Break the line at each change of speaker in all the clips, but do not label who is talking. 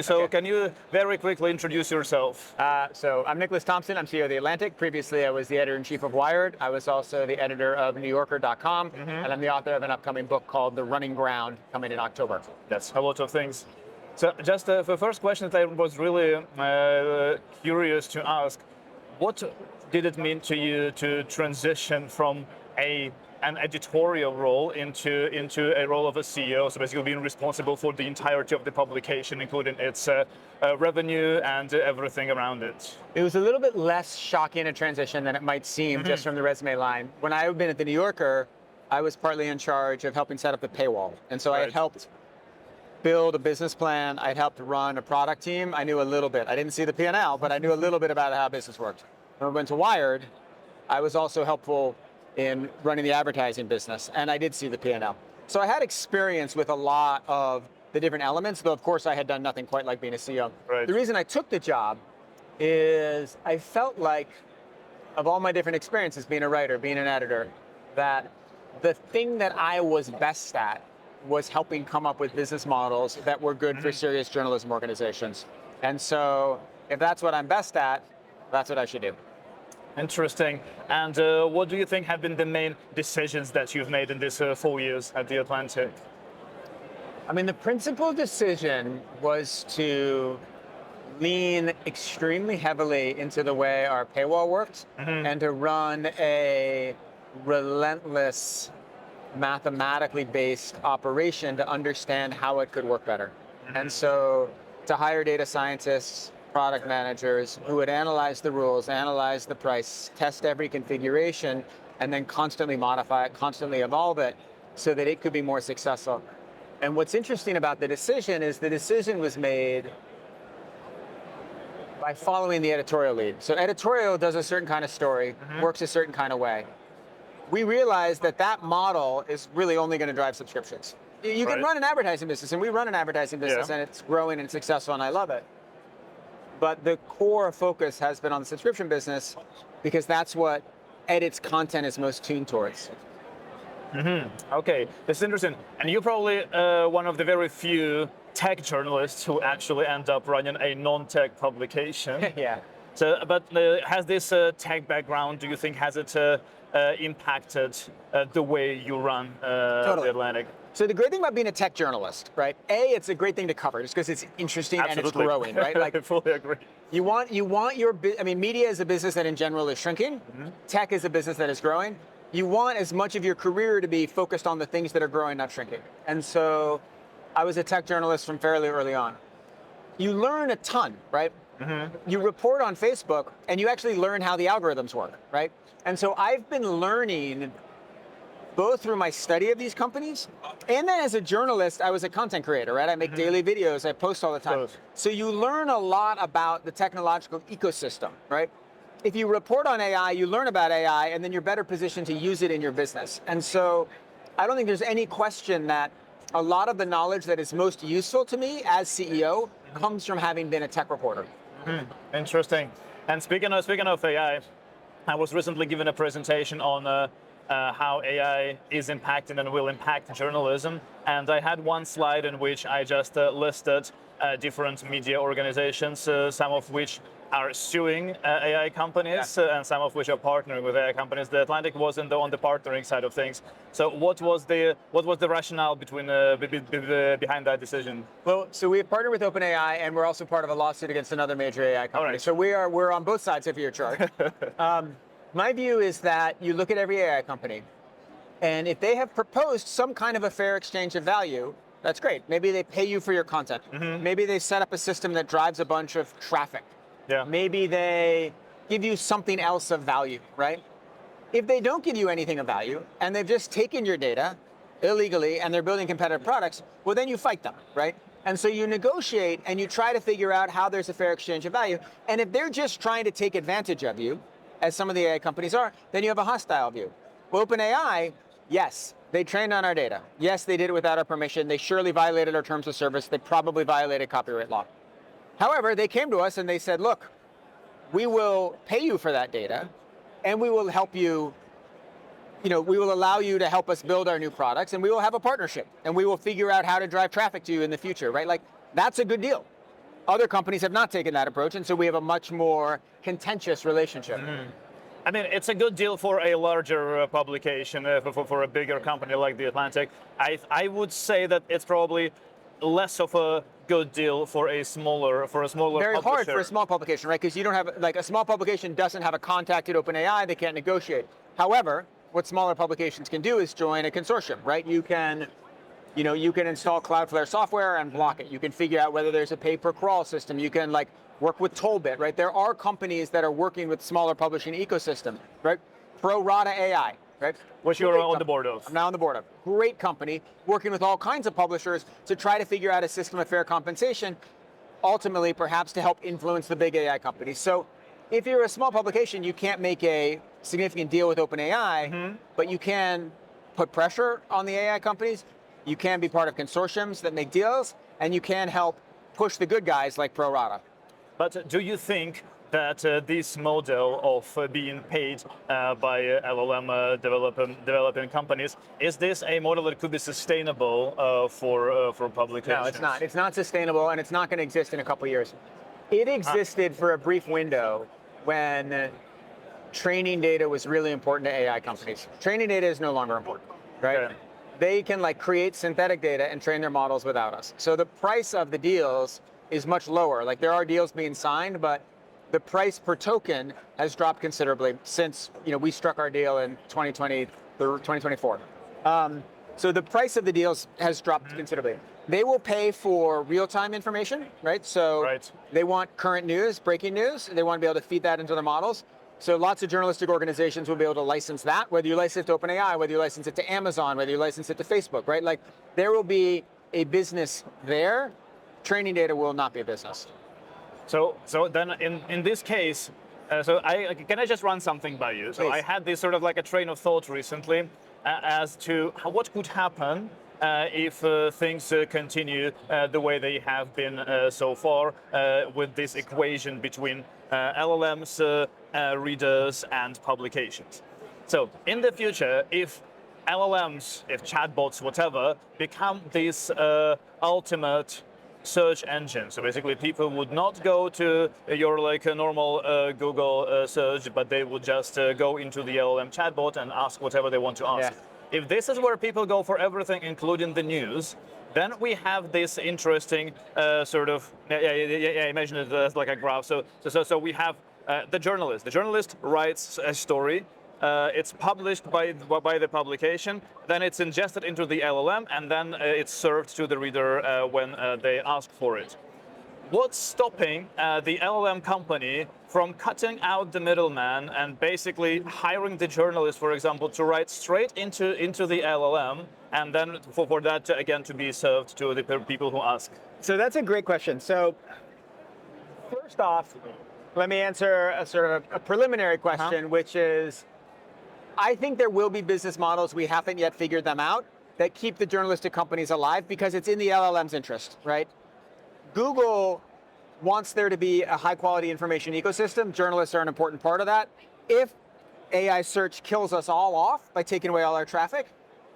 So
Okay.
can you very quickly introduce yourself?
So I'm Nicholas Thompson. I'm CEO of The Atlantic. Previously, I was the editor-in-chief of Wired. I was also the editor of NewYorker.com, and I'm the author of an upcoming book called The Running Ground, coming in October.
That's a lot of things. So just the first question that I was really curious to ask, what did it mean to you to transition from an editorial role into a role of a CEO, so basically being responsible for the entirety of the publication, including its revenue and everything around it?
It was a little bit less shocking a transition than it might seem just from the resume line. When I had been at the New Yorker, I was partly in charge of helping set up the paywall. And so I had helped build a business plan. I'd helped run a product team. I knew a little bit. I didn't see the P&L, but I knew a little bit about how business worked. When I went to Wired, I was also helpful in running the advertising business, and I did see the P&L. So I had experience with a lot of the different elements, though of course I had done nothing quite like being a CEO.
Right.
The reason I took the job is I felt like, of all my different experiences, being a writer, being an editor, that the thing that I was best at was helping come up with business models that were good for serious journalism organizations. And so if that's what I'm best at, that's what I should do.
Interesting. And what do you think have been the main decisions that you've made in these 4 years at The Atlantic?
I mean, the principal decision was to lean extremely heavily into the way our paywall worked and to run a relentless, mathematically based operation to understand how it could work better. And so to hire data scientists, product managers who would analyze the rules, analyze the price, test every configuration, and then constantly modify it, constantly evolve it so that it could be more successful. And what's interesting about the decision is the decision was made by following the editorial lead. So editorial does a certain kind of story, works a certain kind of way. We realized that that model is really only going to drive subscriptions. You can run an advertising business, and we run an advertising business, and it's growing and successful, and I love it. But the core focus has been on the subscription business because that's what edit's content is most tuned towards.
Okay, that's interesting. And you're probably one of the very few tech journalists who actually end up running a non-tech publication.
Yeah.
So, but has this tech background, do you think, has it impacted the way you run
Totally.
The Atlantic?
So the great thing about being a tech journalist, right? It's a great thing to cover just because it's interesting and it's growing, right?
I fully agree.
You want media is a business that in general is shrinking. Tech is a business that is growing. You want as much of your career to be focused on the things that are growing, not shrinking. And so I was a tech journalist from fairly early on. You learn a ton, right? You report on Facebook and you actually learn how the algorithms work, right? And so I've been learning both through my study of these companies, and then as a journalist, I was a content creator, right? I make daily videos, I post all the time. So you learn a lot about the technological ecosystem, right? If you report on AI, you learn about AI, and then you're better positioned to use it in your business. And so I don't think there's any question that a lot of the knowledge that is most useful to me as CEO comes from having been a tech reporter.
Interesting. And speaking of AI, I was recently given a presentation on how AI is impacting and will impact journalism. And I had one slide in which I just listed different media organizations, some of which are suing AI companies and some of which are partnering with AI companies. The Atlantic was on the partnering side of things. So what was the rationale behind that decision?
Well, so we have partnered with OpenAI, and we're also part of a lawsuit against another major AI company.
Right.
So we're on both sides of your chart. My view is that you look at every AI company, and if they have proposed some kind of a fair exchange of value, that's great. Maybe they pay you for your content. Maybe they set up a system that drives a bunch of traffic.
Yeah.
Maybe they give you something else of value, right? If they don't give you anything of value, and they've just taken your data illegally, and they're building competitive products, well, then you fight them, right? And so you negotiate, and you try to figure out how there's a fair exchange of value. And if they're just trying to take advantage of you, as some of the AI companies are, then you have a hostile view. Well, OpenAI, yes, they trained on our data. Yes, they did it without our permission. They surely violated our terms of service. They probably violated copyright law. However, they came to us and they said, look, we will pay you for that data, and we will help you, we will allow you to help us build our new products, and we will have a partnership, and we will figure out how to drive traffic to you in the future, right? Like, that's a good deal. Other companies have not taken that approach, and so we have a much more contentious relationship.
I mean, it's a good deal for a larger publication, for a bigger company like The Atlantic. I would say that it's probably less of a good deal for a smaller
Very
publisher.
hard for a small publication, right? Because you don't have, like, a small publication doesn't have a contact at OpenAI, they can't negotiate. However, what smaller publications can do is join a consortium, right? You can install Cloudflare software and block it. You can figure out whether there's a pay-per-crawl system. You can, like, work with Tollbit, right? There are companies that are working with smaller publishing ecosystem, right? Pro Rata AI, right?
Which you're on the board of.
I'm now on the board of. Great company, working with all kinds of publishers to try to figure out a system of fair compensation, ultimately perhaps to help influence the big AI companies. So if you're a small publication, you can't make a significant deal with OpenAI, but you can put pressure on the AI companies, you can be part of consortiums that make deals, and you can help push the good guys like Pro Rata.
But do you think that this model of being paid by LLM developing companies, is this a model that could be sustainable for publications?
No, it's not. It's not sustainable, and it's not going to exist in a couple of years. It existed for a brief window when training data was really important to AI companies. Training data is no longer important, right?
Okay.
They can, like, create synthetic data and train their models without us. So the price of the deals is much lower. Like, there are deals being signed, but the price per token has dropped considerably since we struck our deal in 2024. So the price of the deals has dropped considerably. They will pay for real-time information, right? So they want current news, breaking news. They want to be able to feed that into their models. So lots of journalistic organizations will be able to license that, whether you license it to OpenAI, whether you license it to Amazon, whether you license it to Facebook, right? Like, there will be a business there. Training data will not be a business.
So then in this case, can I just run something by you? So
Please.
I had this sort of like a train of thought recently as to what could happen if things continue the way they have been so far with this equation between LLMs, readers, and publications. So in the future, if LLMs, if chatbots, whatever, become this ultimate search engine. So basically people would not go to your like a normal Google search, but they would just go into the LLM chatbot and ask whatever they want to ask.
Yeah.
If this is where people go for everything, including the news, then we have this interesting imagine it as like a graph. So we have the journalist. The journalist writes a story. It's published by the publication, then it's ingested into the LLM, and then it's served to the reader when they ask for it. What's stopping the LLM company from cutting out the middleman and basically hiring the journalist, for example, to write straight into the LLM, and then for that again to be served to the people who ask?
So that's a great question. So first off, let me answer a sort of a preliminary question, which is, I think there will be business models, we haven't yet figured them out, that keep the journalistic companies alive because it's in the LLM's interest, right? Google wants there to be a high quality information ecosystem. Journalists are an important part of that. If AI search kills us all off by taking away all our traffic,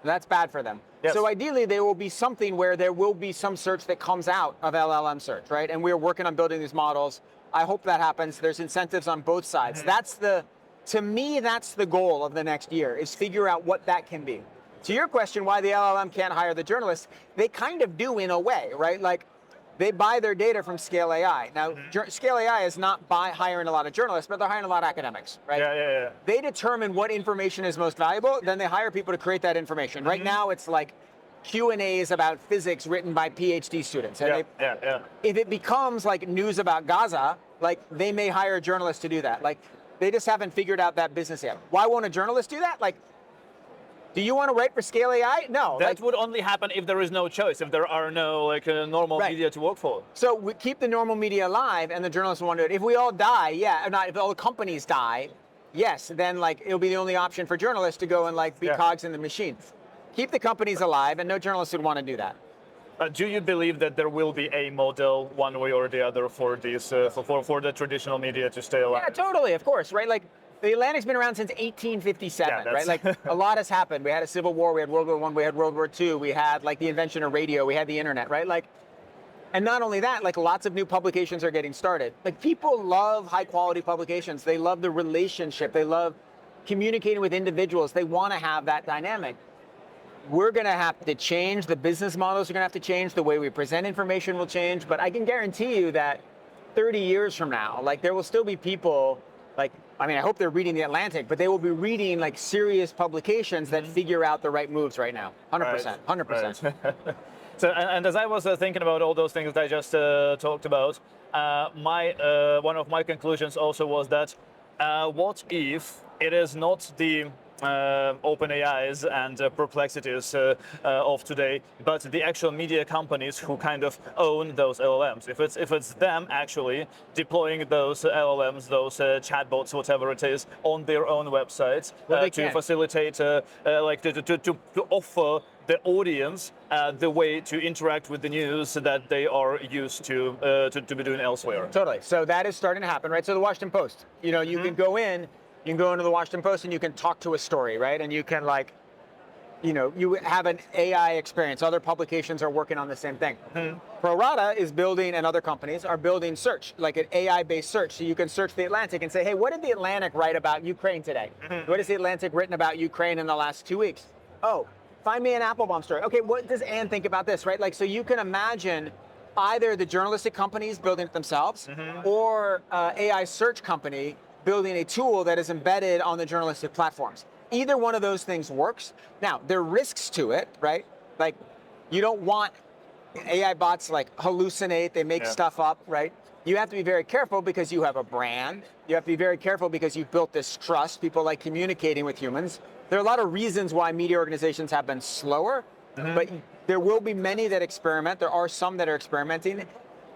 that's bad for them.
Yes.
So ideally there will be something where there will be some search that comes out of LLM search, right? And we're working on building these models. I hope that happens. There's incentives on both sides. To me, that's the goal of the next year, is figure out what that can be. To your question, why the LLM can't hire the journalists, they kind of do in a way, right? Like, they buy their data from Scale AI. Now, Scale AI is not hiring a lot of journalists, but they're hiring a lot of academics, right?
Yeah.
They determine what information is most valuable, then they hire people to create that information. Right now, it's like Q&As about physics written by PhD students. And if it becomes like news about Gaza, like, they may hire a journalist to do that. Like, they just haven't figured out that business yet. Why won't a journalist do that? Like, do you want to write for Scale AI? No.
That would only happen if there is no choice, if there are no normal media to work for.
So we keep the normal media alive, and the journalists will want to do it. If we all die, if all the companies die, yes, then like it'll be the only option for journalists to go and like be cogs in the machine. Keep the companies alive, and no journalist would want to do that.
Do you believe that there will be a model, one way or the other, for these for the traditional media to stay alive?
Yeah, totally, of course, right? Like, the Atlantic's been around since 1857, right? Like, a lot has happened. We had a Civil War, we had World War I, we had World War II, we had like the invention of radio, we had the internet, right? Like, And not only that, like lots of new publications are getting started. Like people love high quality publications. They love the relationship. They love communicating with individuals. They want to have that dynamic. We're going to have to change. The business models are going to have to change. The way we present information will change. But I can guarantee you that 30 years from now, like there will still be people like, I mean, I hope they're reading The Atlantic, but they will be reading like serious publications that figure out the right moves right now. 100%, 100%.
Right. So, and as I was thinking about all those things that I just talked about, one of my conclusions also was that what if it is not the OpenAIs and perplexities of today, but the actual media companies who kind of own those LLMs. If it's them actually deploying those LLMs, those chatbots, whatever it is, on their own websites to facilitate, like to offer the audience the way to interact with the news that they are used to be doing elsewhere.
Totally. So that is starting to happen, right? So the Washington Post, you know, you can go in. You can go into the Washington Post and you can talk to a story, right? And you can like, you know, you have an AI experience. Other publications are working on the same thing. ProRata is building, and other companies are building search, like an AI-based search. So you can search The Atlantic and say, hey, what did The Atlantic write about Ukraine today? What has The Atlantic written about Ukraine in the last 2 weeks? Oh, find me an Applebaum story. Okay, what does Anne think about this, right? Like, so you can imagine either the journalistic companies building it themselves or AI search company building a tool that is embedded on the journalistic platforms. Either one of those things works. Now, there are risks to it, right? Like, you don't want AI bots like hallucinate, they make stuff up, right? You have to be very careful because you have a brand. You have to be very careful because you've built this trust. People like communicating with humans. There are a lot of reasons why media organizations have been slower, but there will be many that experiment. There are some that are experimenting.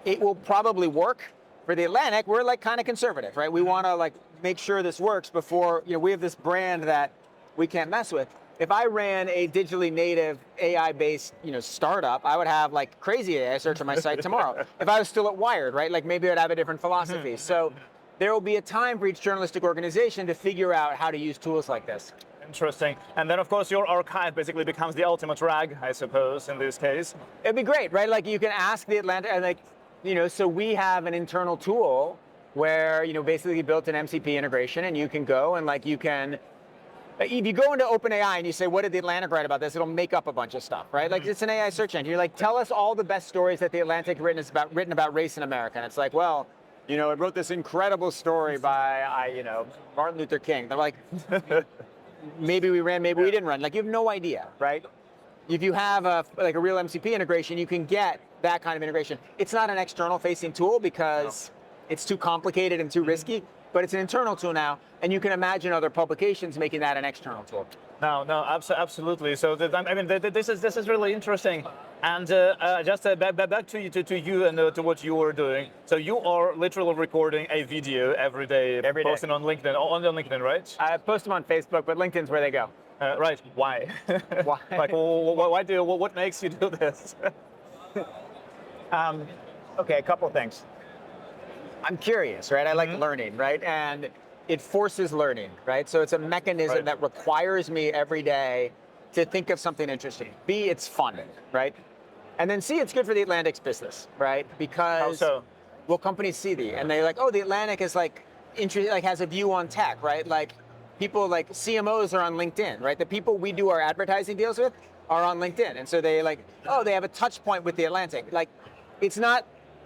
It will probably work. For The Atlantic, we're like kind of conservative, right? We want to like make sure this works before, you know, we have this brand that we can't mess with. If I ran a digitally native AI-based, you know, startup, I would have like crazy AI search on my site tomorrow. If I was still at Wired, right? Like maybe I'd have a different philosophy. So there will be a time for each journalistic organization to figure out how to use tools like this.
Interesting. And then, of course, your archive basically becomes the ultimate RAG, I suppose, in this case.
It'd be great, right? Like you can ask The Atlantic, and like, you know, so we have an internal tool where, you know, basically built an MCP integration, and you can go and like you can, if you go into OpenAI and you say, what did The Atlantic write about this? It'll make up a bunch of stuff, right? Like it's an AI search engine. You're like, tell us all the best stories that The Atlantic written about race in America. And it's like, well, you know, it wrote this incredible story by, you know, Martin Luther King. They're like, maybe we ran, maybe we didn't run. Like you have no idea, right? If you have a real MCP integration, you can get that kind of integration. It's not an external facing tool because it's too complicated and too risky, but it's an internal tool now, and you can imagine other publications making that an external tool.
No, absolutely. So I mean, this is really interesting. And just back to you and to what you were doing. So you are literally recording a video every day, posting on LinkedIn, right?
I post them on Facebook, but LinkedIn's where they go.
Right. Why?
Why?
Like, what makes you do this?
Okay, a couple things. I'm curious, right? I like learning, right? And it forces learning, right? So it's a mechanism that requires me every day to think of something interesting. B, it's fun, right? And then C, it's good for The Atlantic's business, right? Because well, companies see and they're like, oh, The Atlantic is like has a view on tech, right? Like people like CMOs are on LinkedIn, right? The people we do our advertising deals with are on LinkedIn, and so they like, oh, they have a touch point with The Atlantic. Like,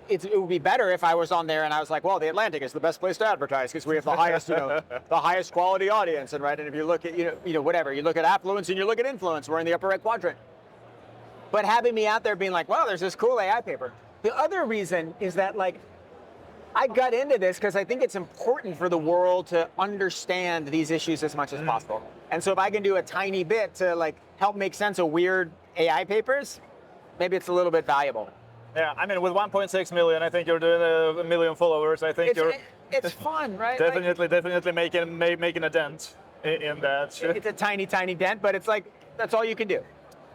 it would be better if I was on there and I was like, well, The Atlantic is the best place to advertise because we have the highest, you know, the highest quality audience, and right. And if you look at, you know, whatever, you look at affluence and you look at influence, we're in the upper right quadrant. But having me out there being like, well, there's this cool AI paper. The other reason is that like, I got into this because I think it's important for the world to understand these issues as much as possible. And so if I can do a tiny bit to like help make sense of weird AI papers, maybe it's a little bit valuable.
Yeah, I mean, with 1.6 million, I think you're doing a million followers. I think
it's fun, right?
Definitely making a dent in that.
It's a tiny dent, but it's like that's all you can do.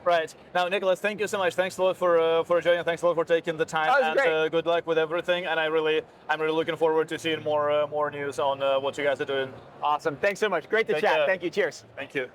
Right. Now, Nicholas, thank you so much. Thanks a lot for joining. Thanks a lot for taking the time. And good luck with everything. And I'm really looking forward to seeing more news on what you guys are doing.
Awesome. Thanks so much. Great to chat. Thank you. Cheers.
Thank you.